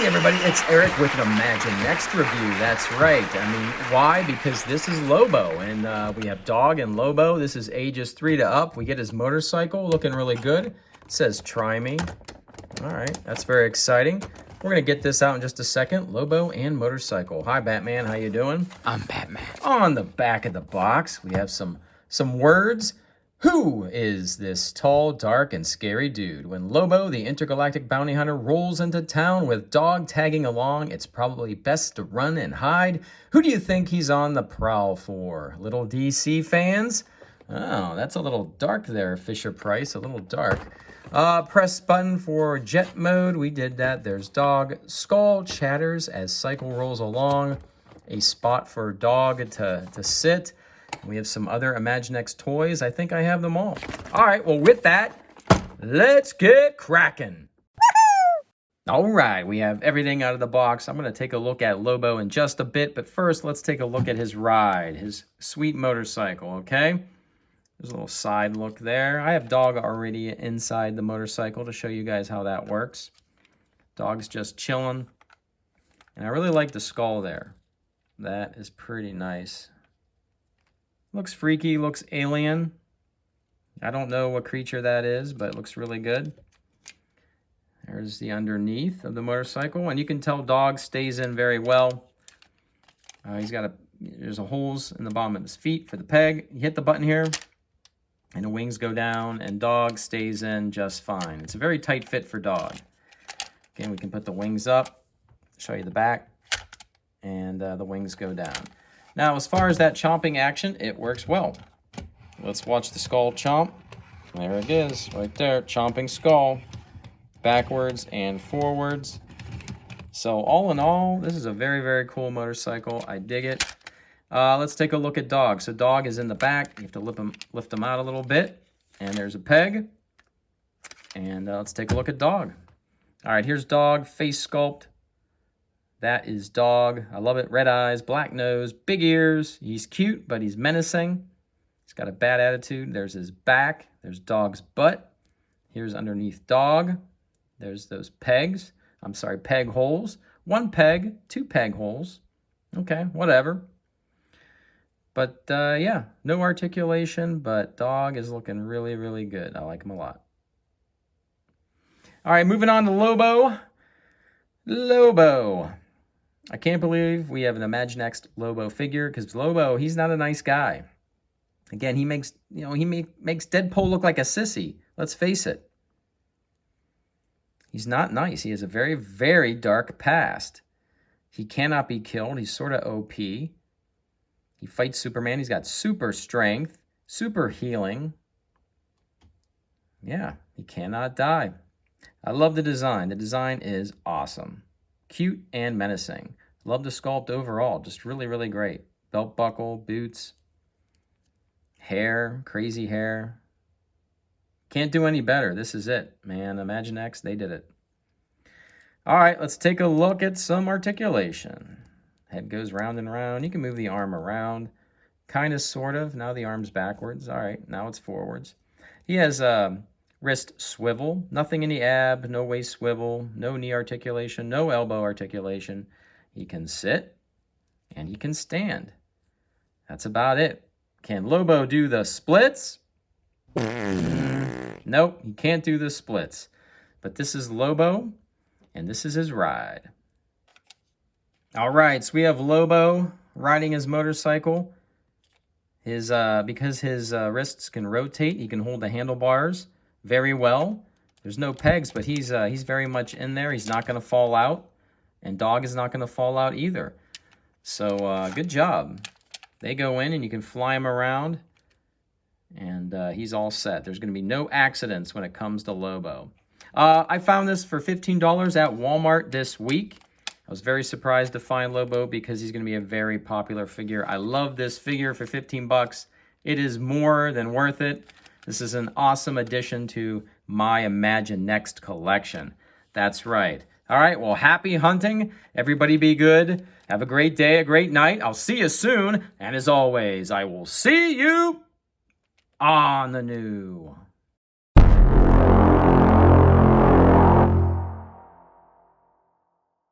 Everybody, it's Eric with an Imaginext review. That's right. I mean, why? Because this is Lobo, and we have Dog and Lobo. This is ages 3 to up. We get his motorcycle looking really good. It says, "Try me." All right, that's very exciting. We're going to get this out in just a second. Lobo and motorcycle. Hi, Batman. How you doing? I'm Batman. On the back of the box, we have some words. Who is this tall, dark, and scary dude? When Lobo, the intergalactic bounty hunter, rolls into town with Dog tagging along, it's probably best to run and hide. Who do you think he's on the prowl for? Little DC fans? Oh, that's a little dark there, Fisher-Price, a little dark. Press button for jet mode. We did that. There's Dog. Skull chatters as cycle rolls along. A spot for Dog to sit. We have some other Imaginext toys. I think I have them all. All right, well, with that, let's get cracking. All right, we have everything out of the box. I'm going to take a look at Lobo in just a bit, but first, let's take a look at his ride, his sweet motorcycle, okay? There's a little side look there. I have Dog already inside the motorcycle to show you guys how that works. Dog's just chilling. And I really like the skull there. That is pretty nice. Looks freaky, looks alien. I don't know what creature that is, but it looks really good. There's the underneath of the motorcycle, and you can tell Dog stays in very well. There's holes in the bottom of his feet for the peg. You hit the button here, and the wings go down, and Dog stays in just fine. It's a very tight fit for Dog. Again, we can put the wings up, show you the back, and the wings go down. Now, as far as that chomping action, it works well. Let's watch the skull chomp. There it is, right there, chomping skull. Backwards and forwards. So all in all, this is a very, very cool motorcycle. I dig it. Let's take a look at Dog. So Dog is in the back. You have to lift him out a little bit. And there's a peg. And let's take a look at Dog. All right, here's Dog, face sculpt. That is Dog. I love it. Red eyes, black nose, big ears. He's cute, but he's menacing. He's got a bad attitude. There's his back. There's Dog's butt. Here's underneath Dog. There's those pegs. I'm sorry, peg holes. 1 peg, 2 peg holes. Okay, whatever. But yeah, no articulation, but Dog is looking really, really good. I like him a lot. All right, moving on to Lobo. Lobo. I can't believe we have an Imaginext Lobo figure, because Lobo, he's not a nice guy. Again, he makes Deadpool look like a sissy. Let's face it. He's not nice. He has a very, very dark past. He cannot be killed. He's sort of OP. He fights Superman. He's got super strength, super healing. Yeah, he cannot die. I love the design. The design is awesome. Cute and menacing. Love the sculpt overall. Just really, really great. Belt buckle, boots, hair, crazy hair. Can't do any better. This is it, man. Imaginext, they did it. All right, let's take a look at some articulation. Head goes round and round. You can move the arm around. Kind of, sort of. Now the arm's backwards. All right, now it's forwards. He has wrist swivel. Nothing in the ab, no waist swivel, no knee articulation, no elbow articulation. He can sit and he can stand. That's about it. Can Lobo do the splits? Nope, he can't do the splits. But this is Lobo, and this is his ride. All right, so we have Lobo riding his motorcycle. Because his wrists can rotate, he can hold the handlebars very well. There's no pegs, but he's very much in there. He's not going to fall out, and Dog is not going to fall out either. So good job. They go in, and you can fly him around, and he's all set. There's going to be no accidents when it comes to Lobo. I found this for $15 at Walmart this week. I was very surprised to find Lobo because he's going to be a very popular figure. I love this figure for 15 bucks. It is more than worth it. This is an awesome addition to my Imaginext collection. That's right. All right, well, happy hunting. Everybody be good. Have a great day, a great night. I'll see you soon. And as always, I will see you on the new.